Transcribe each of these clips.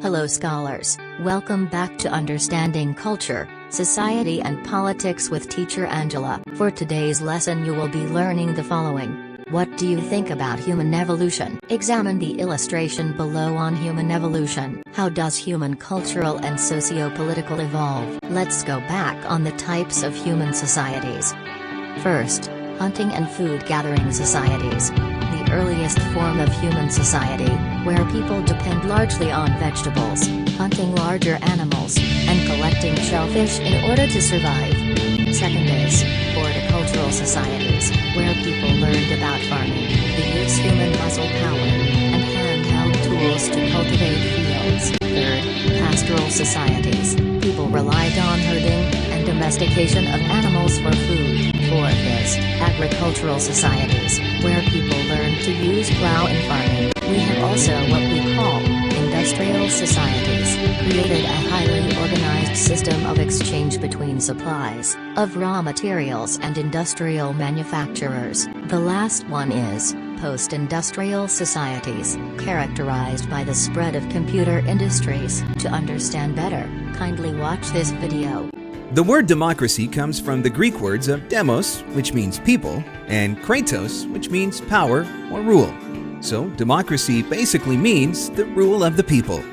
Hello scholars, welcome back to Understanding Culture, Society and Politics with Teacher Angela. For today's lesson you will be learning the following. What do you think about human evolution? Examine the illustration below on human evolution. How does human cultural and socio-political evolve? Let's go back on the types of human societies. First, hunting and food gathering societies. The earliest form of human society, where people depend largely on vegetables, hunting larger animals, and collecting shellfish in order to survive. Second is horticultural societies, where people learned about farming, the use human muscle power, and handheld tools to cultivate fields. Third, pastoral societies, people relied on herding and domestication of animals for food. Fourth is agricultural societies, where people learned to use plow in farming. We have also what we call industrial societies, created a highly organized system of exchange between supplies of raw materials and industrial manufacturers. The last one is post-industrial societies, characterized by the spread of computer industries. To understand better, kindly watch this video. The word democracy comes from the Greek words of demos, which means people, and kratos, which means power or rule. So, democracy basically means the rule of the people.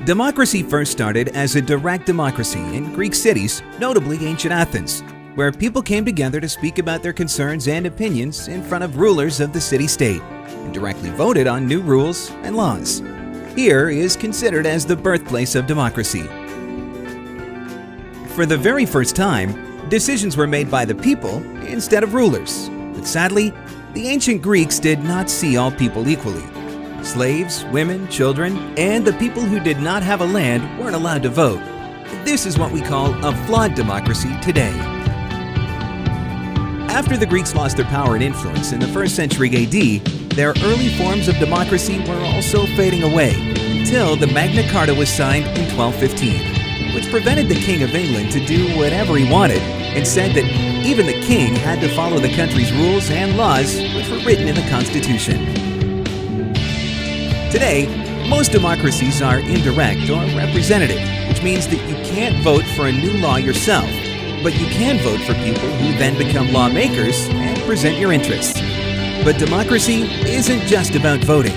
Democracy first started as a direct democracy in Greek cities, notably ancient Athens, where people came together to speak about their concerns and opinions in front of rulers of the city-state, and directly voted on new rules and laws. Here is considered as the birthplace of democracy. For the very first time, decisions were made by the people instead of rulers. But sadly, the ancient Greeks did not see all people equally. Slaves, women, children, and the people who did not have a land weren't allowed to vote. This is what we call a flawed democracy today. After the Greeks lost their power and influence in the 1st century AD, their early forms of democracy were also fading away until the Magna Carta was signed in 1215. Which prevented the King of England to do whatever he wanted, and said that even the king had to follow the country's rules and laws which were written in the Constitution. Today, most democracies are indirect or representative, which means that you can't vote for a new law yourself, but you can vote for people who then become lawmakers and present your interests. But democracy isn't just about voting.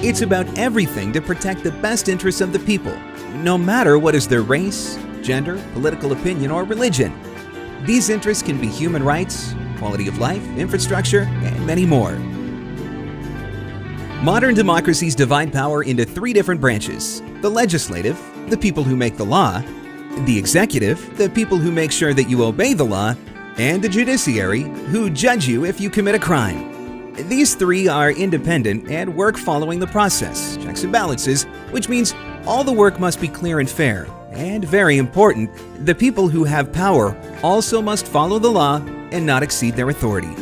It's about everything to protect the best interests of the people, no matter what is their race, gender, political opinion, or religion. These interests can be human rights, quality of life, infrastructure, and many more. Modern democracies divide power into 3 different branches: the legislative, the people who make the law; the executive, the people who make sure that you obey the law; and the judiciary, who judge you if you commit a crime. These 3 are independent and work following the process, checks and balances, which means all the work must be clear and fair. And very important, the people who have power also must follow the law and not exceed their authority.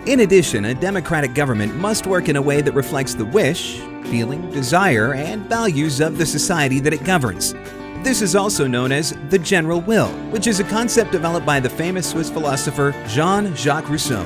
In addition, a democratic government must work in a way that reflects the wish, feeling, desire, and values of the society that it governs. This is also known as the general will, which is a concept developed by the famous Swiss philosopher Jean-Jacques Rousseau.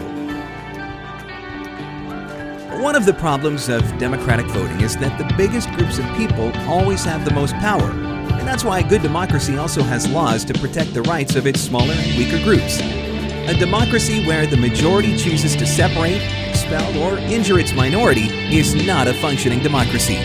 One of the problems of democratic voting is that the biggest groups of people always have the most power, and that's why a good democracy also has laws to protect the rights of its smaller and weaker groups. A democracy where the majority chooses to separate, expel, or injure its minority is not a functioning democracy.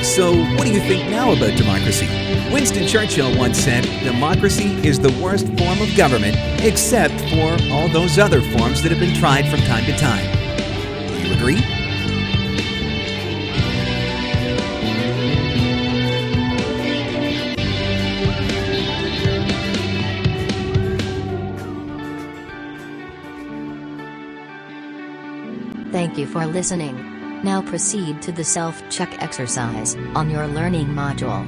So, what do you think now about democracy? Winston Churchill once said, "Democracy is the worst form of government, except for all those other forms that have been tried from time to time." Do you agree? Thank you for listening. Now proceed to the self-check exercise on your learning module.